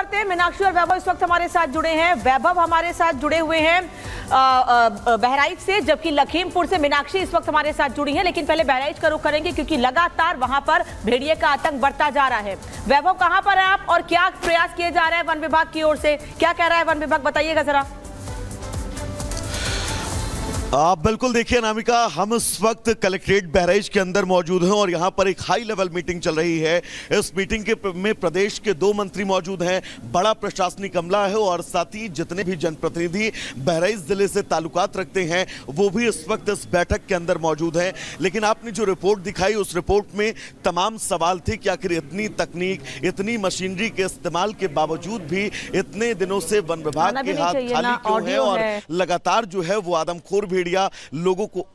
करते हैं। मीनाक्षी और वैभव इस वक्त हमारे साथ जुड़े हैं। वैभव हमारे साथ जुड़े हुए हैं बहराइच से, जबकि लखीमपुर से मीनाक्षी इस वक्त हमारे साथ जुड़ी हैं। लेकिन पहले बहराइच का रुख करेंगे क्योंकि लगातार वहां पर भेड़िए का आतंक बढ़ता जा रहा है। वैभव, कहां पर हैं आप और क्या प्रयास किए जा रहे हैं वन विभाग की ओर से? क्या कह रहा है वन विभाग, बताइएगा जरा। बिल्कुल, देखिए अनामिका, हम इस वक्त कलेक्ट्रेट बहराइच के अंदर मौजूद हैं और यहाँ पर एक हाई लेवल मीटिंग चल रही है। इस मीटिंग में प्रदेश के 2 मंत्री मौजूद हैं, बड़ा प्रशासनिक अमला है और साथ ही जितने भी जनप्रतिनिधि बहराइच जिले से ताल्लुकात रखते हैं वो भी इस वक्त इस बैठक के अंदर मौजूद हैं। लेकिन आपने जो रिपोर्ट दिखाई उस रिपोर्ट में तमाम सवाल थे कि आखिर इतनी तकनीक, इतनी मशीनरी के इस्तेमाल के बावजूद भी इतने दिनों से वन विभाग के हाथ खाली क्यों है और लगातार जो है वो आदमखोर भेड़िया लोगों को।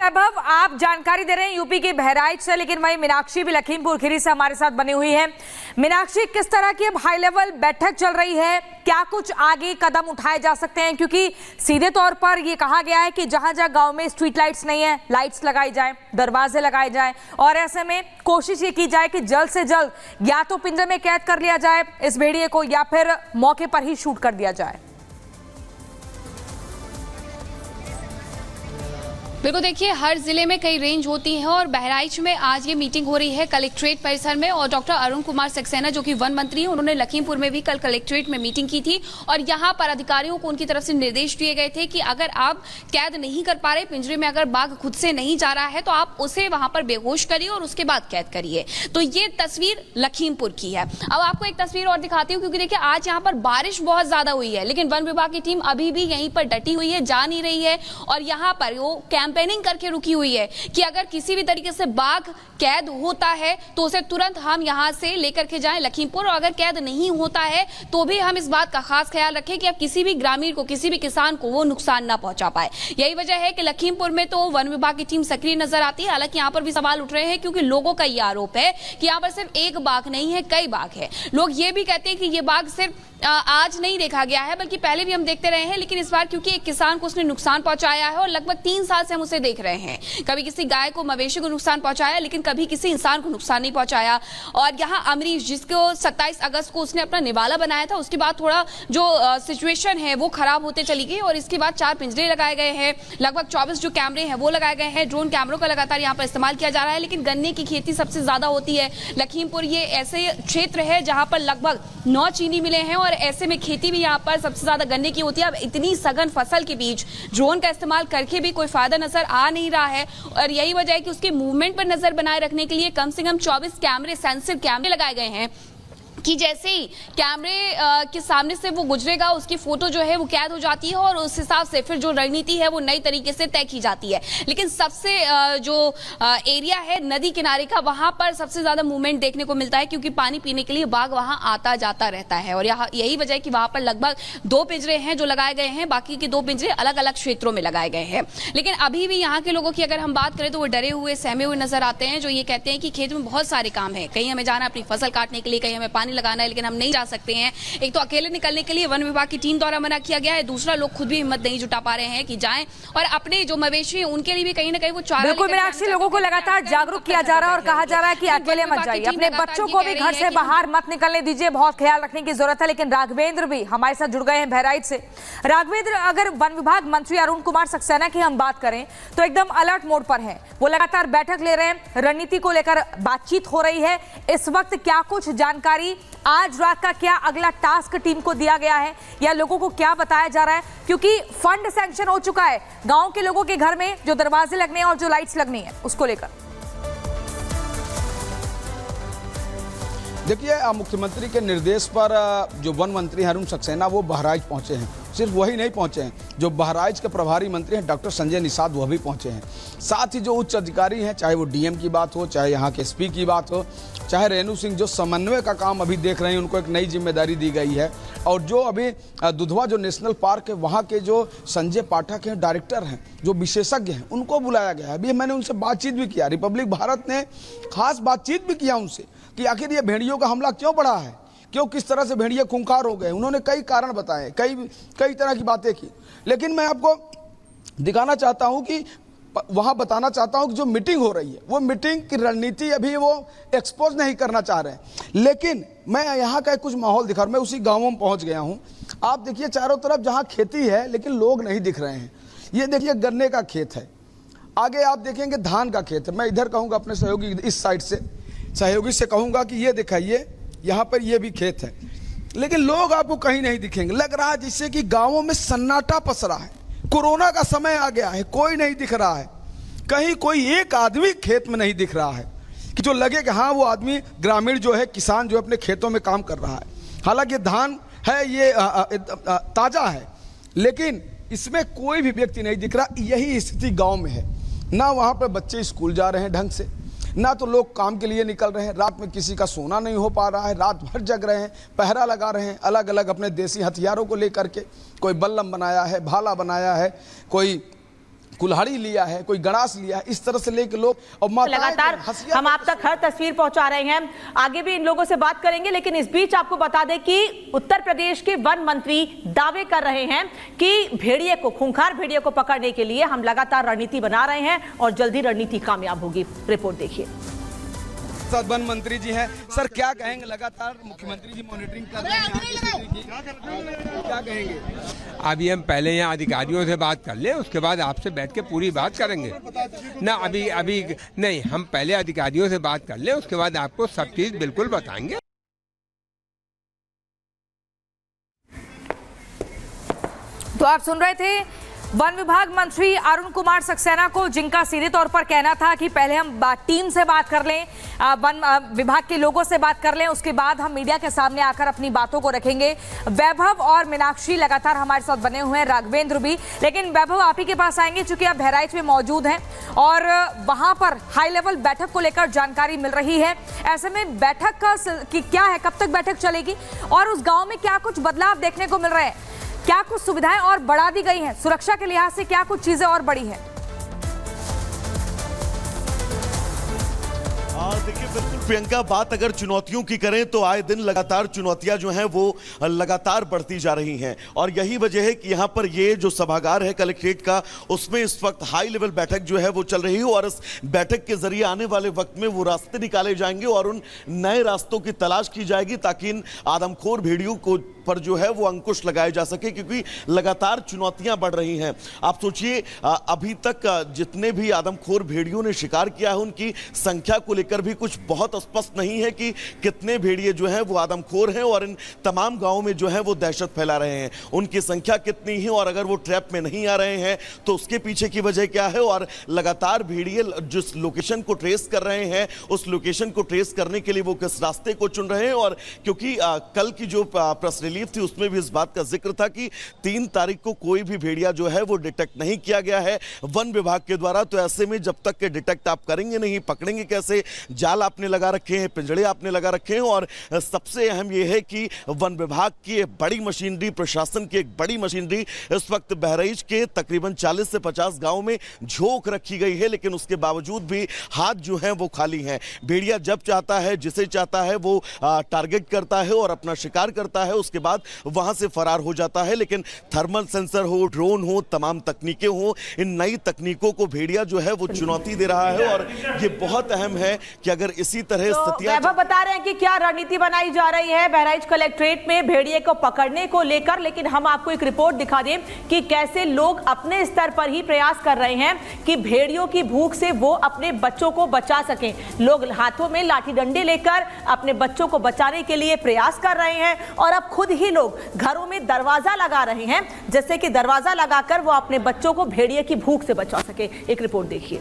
वैभव, आप जानकारी दे रहे हैं यूपी के बहराइच से, लेकिन वहीं मीनाक्षी भी लखीमपुर खीरी से हमारे साथ बनी हुई है। मीनाक्षी, किस तरह की अब हाई लेवल बैठक चल रही है? क्या कुछ आगे कदम उठाए जा सकते हैं? क्योंकि सीधे तौर पर यह कहा गया है कि जहां जहां गांव में स्ट्रीट लाइट्स नहीं है, लाइट्स लगाई जाए, दरवाजे लगाए जाए और ऐसे में कोशिश ये की जाए कि जल्द से जल्द या तो पिंजरे में कैद कर लिया जाए इस भेड़िए को या फिर मौके पर ही शूट कर दिया जाए। बिल्कुल, देखिए हर जिले में कई रेंज होती है और बहराइच में आज ये मीटिंग हो रही है कलेक्ट्रेट परिसर में। और डॉक्टर अरुण कुमार सक्सेना जो कि वन मंत्री हैं, उन्होंने लखीमपुर में भी कल कलेक्ट्रेट में मीटिंग की थी और यहाँ पर अधिकारियों को उनकी तरफ से निर्देश दिए गए थे कि अगर आप कैद नहीं कर पा रहे पिंजरे में, अगर बाघ खुद से नहीं जा रहा है तो आप उसे वहां पर बेहोश करिए और उसके बाद कैद करिए। तो ये तस्वीर लखीमपुर की है। अब आपको एक तस्वीर और दिखाती हूँ क्योंकि देखिए आज यहाँ पर बारिश बहुत ज्यादा हुई है, लेकिन वन विभाग की टीम अभी भी यहीं पर डटी हुई है, जा नहीं रही है और यहाँ पर वो कैंपेनिंग करके रुकी हुई है कि अगर किसी भी तरीके से बाघ कैद होता है तो उसे तुरंत हम यहां से लेकर के जाएं लखीमपुर, और अगर कैद नहीं होता है तो भी हम इस बात का खास ख्याल रखें कि अब किसी भी ग्रामीण को, किसी भी किसान को वो नुकसान ना पहुंचा पाए। यही वजह है कि लखीमपुर में तो वन विभाग की टीम सक्रिय नजर आती है। हालांकि यहां पर भी सवाल उठ रहे हैं क्योंकि लोगों का यह आरोप है कि यहां पर सिर्फ एक बाघ नहीं है, कई बाघ है। लोग ये भी कहते हैं कि ये बाघ सिर्फ आज नहीं देखा गया है बल्कि पहले भी हम देखते रहे हैं, लेकिन इस बार क्योंकि एक किसान को उसने नुकसान पहुंचाया है और लगभग 3 साल से हम उसे देख रहे हैं। कभी किसी गाय को, मवेशी को नुकसान पहुंचाया, लेकिन कभी किसी इंसान को नुकसान नहीं पहुंचाया। और यहाँ अमरीश, जिसको 27 अगस्त को उसने अपना निवाला बनाया था, उसके बाद थोड़ा जो सिचुएशन है वो खराब होते चली गई और इसके बाद 4 पिंजरे लगाए गए हैं, लगभग 24 जो कैमरे हैं वो लगाए गए हैं, ड्रोन कैमरों का लगातार यहाँ पर इस्तेमाल किया जा रहा है। लेकिन गन्ने की खेती सबसे ज्यादा होती है लखीमपुर, ये ऐसे क्षेत्र है जहां पर लगभग 9 चीनी मिले हैं और ऐसे में खेती भी यहाँ पर सबसे ज्यादा गन्ने की होती है। अब इतनी सघन फसल के बीच ड्रोन का इस्तेमाल करके भी कोई फायदा नजर आ नहीं रहा है और यही वजह है कि उसके मूवमेंट पर नजर बनाए रखने के लिए कम से कम 24 कैमरे, सेंसिटिव कैमरे लगाए गए हैं कि जैसे ही कैमरे के सामने से वो गुजरेगा उसकी फोटो जो है वो कैद हो जाती है और उस हिसाब से फिर जो रणनीति है वो नई तरीके से तय की जाती है। लेकिन सबसे जो एरिया है नदी किनारे का, वहां पर सबसे ज्यादा मूवमेंट देखने को मिलता है क्योंकि पानी पीने के लिए बाघ वहां आता जाता रहता है और यही वजह है कि वहां पर लगभग 2 पिंजरे हैं जो लगाए गए हैं, बाकी के 2 पिंजरे अलग अलग क्षेत्रों में लगाए गए हैं। लेकिन अभी भी यहाँ के लोगों की अगर हम बात करें तो वो डरे हुए, सहमे हुए नजर आते हैं, जो ये कहते हैं कि खेत में बहुत सारे काम है, कहीं हमें जाना अपनी फसल काटने के लिए, कहीं हमें लगाना है, लेकिन हम नहीं जा सकते हैं। एक तो अकेले निकलने के लिए वन विभाग की टीम द्वारा मना किया गया है, दूसरा लोग खुद भी हिम्मत नहीं जुटा पा रहे हैं कि जाएं और अपने जो मवेशी हैं उनके लिए भी कहीं ना कहीं वो चारा। बिल्कुल मीनाक्षी, लोगों को लगातार जागरूक किया जा रहा है और कहा जा रहा है कि अकेले मत जाइए, अपने बच्चों को भी घर से बाहर मत निकलने दीजिए, बहुत ख्याल रखने की जरूरत है। लेकिन राघवेंद्र भी हमारे साथ जुड़ गए हैं बहराइच से। राघवेंद्र, अगर वन विभाग मंत्री अरुण कुमार सक्सेना की हम बात करें तो एकदम अलर्ट मोड पर है, वो लगातार बैठक ले रहे हैं, रणनीति को लेकर बातचीत हो रही है। इस वक्त क्या कुछ जानकारी, आज रात का क्या अगला टास्क टीम को दिया गया है या लोगों को क्या बताया जा रहा है? क्योंकि फंड सैंक्शन हो चुका है गांव के लोगों के घर में जो दरवाजे लगने हैं और जो लाइट्स लगनी है उसको लेकर। देखिए, मुख्यमंत्री के निर्देश पर जो वन मंत्री अरुण सक्सेना वो बहराइच पहुंचे हैं। सिर्फ वही नहीं पहुंचे हैं, जो बहराइच के प्रभारी मंत्री हैं डॉक्टर संजय निषाद वह भी पहुंचे हैं। साथ ही जो उच्च अधिकारी हैं, चाहे वो डीएम की बात हो, चाहे यहाँ के एसपी की बात हो, चाहे रेणु सिंह जो समन्वय का काम अभी देख रहे हैं, उनको एक नई जिम्मेदारी दी गई है। और जो अभी दुधवा जो नेशनल पार्क है वहाँ के जो संजय पाठक हैं, डायरेक्टर हैं, जो विशेषज्ञ हैं, उनको बुलाया गया है। अभी मैंने उनसे बातचीत भी किया, रिपब्लिक भारत ने खास बातचीत भी किया उनसे कि आखिर ये भेड़ियों का हमला क्यों बढ़ा है, क्यों किस तरह से भेड़िए खूंखार हो गए। उन्होंने कई कारण बताए, कई तरह की बातें की। लेकिन मैं आपको दिखाना चाहता हूं कि वहां बताना चाहता हूं कि जो मीटिंग हो रही है वो मीटिंग की रणनीति अभी वो एक्सपोज नहीं करना चाह रहे हैं, लेकिन मैं यहाँ का कुछ माहौल दिखा रहा हूं। मैं उसी गाँवों में पहुंच गया हूं। आप देखिए चारों तरफ जहां खेती है लेकिन लोग नहीं दिख रहे हैं। ये देखिए गन्ने का खेत है, आगे आप देखेंगे धान का खेत है। मैं इधर कहूँगा अपने सहयोगी इस साइड से, सहयोगी से कहूँगा कि ये दिखाइए, यहाँ पर ये भी खेत है, लेकिन लोग आपको कहीं नहीं दिखेंगे। लग रहा है जिससे कि गाँवों में सन्नाटा पसरा है, कोरोना का समय आ गया है, कोई नहीं दिख रहा है, कहीं कोई एक आदमी खेत में नहीं दिख रहा है कि जो लगे कि हाँ वो आदमी ग्रामीण जो है, किसान जो अपने खेतों में काम कर रहा है। हालांकि धान है ये ताज़ा है, लेकिन इसमें कोई भी व्यक्ति नहीं दिख रहा। यही स्थिति गांव में है, ना वहाँ पर बच्चे स्कूल जा रहे हैं ढंग से, ना तो लोग काम के लिए निकल रहे हैं। रात में किसी का सोना नहीं हो पा रहा है, रात भर जग रहे हैं, पहरा लगा रहे हैं अलग अलग अपने देसी हथियारों को लेकर के। कोई बल्लम बनाया है, भाला बनाया है, कोई कुल्हाड़ी लिया है, कोई गणास लिया है, इस तरह से लेके लोग और लगातार हम आप तक हर तस्वीर पहुंचा रहे हैं। आगे भी इन लोगों से बात करेंगे, लेकिन इस बीच आपको बता दें कि उत्तर प्रदेश के वन मंत्री दावे कर रहे हैं कि भेड़िए को, खूंखार भेड़िए को पकड़ने के लिए हम लगातार रणनीति बना रहे हैं और जल्दी रणनीति कामयाब होगी। रिपोर्ट देखिए। वन मंत्री जी हैं सर, क्या कहेंगे? लगातार मुख्यमंत्री जी मॉनिटरिंग कर रहे हैं, क्या कहेंगे? अभी हम पहले यहाँ अधिकारियों से बात कर लें, उसके बाद आपसे बैठ के पूरी बात करेंगे ना। अभी नहीं, हम पहले अधिकारियों से बात कर लें, उसके बाद आपको सब चीज बिल्कुल बताएंगे। तो आप सुन रहे थे वन विभाग मंत्री अरुण कुमार सक्सेना को, जिनका सीधे तौर पर कहना था कि पहले हम टीम से बात कर लें, वन विभाग के लोगों से बात कर लें, उसके बाद हम मीडिया के सामने आकर अपनी बातों को रखेंगे। वैभव और मीनाक्षी लगातार हमारे साथ बने हुए हैं, राघवेंद्र भी। लेकिन वैभव आप ही के पास आएंगे, चूंकि आप बहराइच में मौजूद हैं और वहां पर हाई लेवल बैठक को लेकर जानकारी मिल रही है। ऐसे में बैठक का क्या है, कब तक बैठक चलेगी और उस गाँव में क्या कुछ बदलाव देखने को मिल रहे हैं? क्या कुछ सुविधाएं और बढ़ा दी गई हैं? सुरक्षा के लिहाज से क्या कुछ चीजें और बढ़ी हैं? देखिए बिल्कुल प्रियंका, बात अगर चुनौतियों की करें तो आए दिन लगातार चुनौतियां जो हैं वो लगातार बढ़ती जा रही हैं और यही वजह है कि यहाँ पर ये जो सभागार है कलेक्ट्रेट का, उसमें इस वक्त हाई लेवल बैठक जो है वो चल रही है और इस बैठक के जरिए आने वाले वक्त में वो रास्ते निकाले जाएंगे और उन नए रास्तों की तलाश की जाएगी ताकि इन आदमखोर भेड़ियों को पर जो है वो अंकुश लगाया जा सके, क्योंकि लगातार चुनौतियां बढ़ रही हैं। आप सोचिए, अभी तक जितने भी आदमखोर भेड़ियों ने शिकार किया है उनकी संख्या को लेकर भी कुछ बहुत स्पष्ट नहीं है कि कितने भेड़िए जो हैं वो आदमखोर हैं और इन तमाम गांवों में जो है वो दहशत फैला रहे हैं। उनकी संख्या कितनी है और अगर वो ट्रैप में नहीं आ रहे हैं तो उसके पीछे की वजह क्या है, और लगातार भेड़िए जिस लोकेशन को ट्रेस कर रहे हैं उस लोकेशन को ट्रेस करने के लिए वो किस रास्ते को चुन रहे हैं। और क्योंकि कल की जो प्रेस रिलीज थी उसमें भी इस बात का जिक्र था कि 3 तारीख को कोई भी भेड़िया जो है वो डिटेक्ट नहीं किया गया है वन विभाग के द्वारा। तो ऐसे में जब तक के डिटेक्ट आप करेंगे नहीं, पकड़ेंगे कैसे? जाल आपने लगा रखे हैं, पिंजड़े आपने लगा रखे हैं और सबसे अहम यह है कि वन विभाग की एक बड़ी मशीनरी, प्रशासन की एक बड़ी मशीनरी इस वक्त बहराइच के तकरीबन 40 से 50 गांव में झोंक रखी गई है, लेकिन उसके बावजूद भी हाथ जो हैं वो खाली हैं। भेड़िया जब चाहता है, जिसे चाहता है वो टारगेट करता है और अपना शिकार करता है, उसके बाद वहां से फरार हो जाता है। लेकिन थर्मल सेंसर हो, ड्रोन हो, तमाम तकनीकें हो, इन नई तकनीकों को भेड़िया जो है वो चुनौती दे रहा है और ये बहुत अहम है कि अगर इसी तरह स्थितियां वैभव बता रहे हैं कि क्या रणनीति बनाई जा रही है बहराइच कलेक्ट्रेट में भेड़िए को पकड़ने को लेकर। लेकिन हम आपको एक रिपोर्ट दिखा दें कि कैसे लोग अपने स्तर पर ही प्रयास कर रहे हैं कि भेड़ियों की भूख से वो अपने बच्चों को बचा सकें। लोग हाथों में लाठी डंडे लेकर अपने बच्चों को बचाने के लिए प्रयास कर रहे हैं और अब खुद ही लोग घरों में दरवाजा लगा रहे हैं, जैसे कि दरवाजा लगाकर वो अपने बच्चों को भेड़िए की भूख से बचा सके। एक रिपोर्ट देखिए।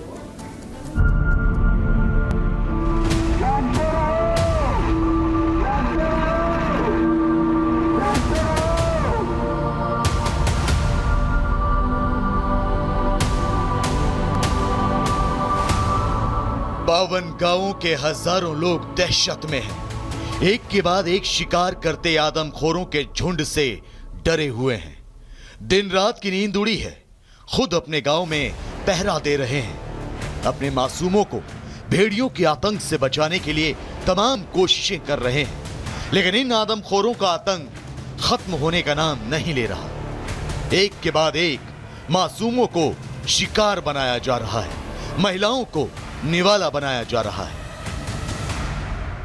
बावन गांवों के हजारों लोग दहशत में हैं। एक के बाद एक शिकार करते आदमखोरों के झुंड से डरे हुए हैं। दिन रात की नींद उड़ी है, खुद अपने गांव में पहरा दे रहे हैं। अपने मासूमों को भेड़ियों के आतंक से बचाने के लिए तमाम कोशिशें कर रहे हैं, लेकिन इन आदमखोरों का आतंक खत्म होने का नाम नहीं ले रहा। एक के बाद एक मासूमों को शिकार बनाया जा रहा है, महिलाओं को निवाला बनाया जा रहा है।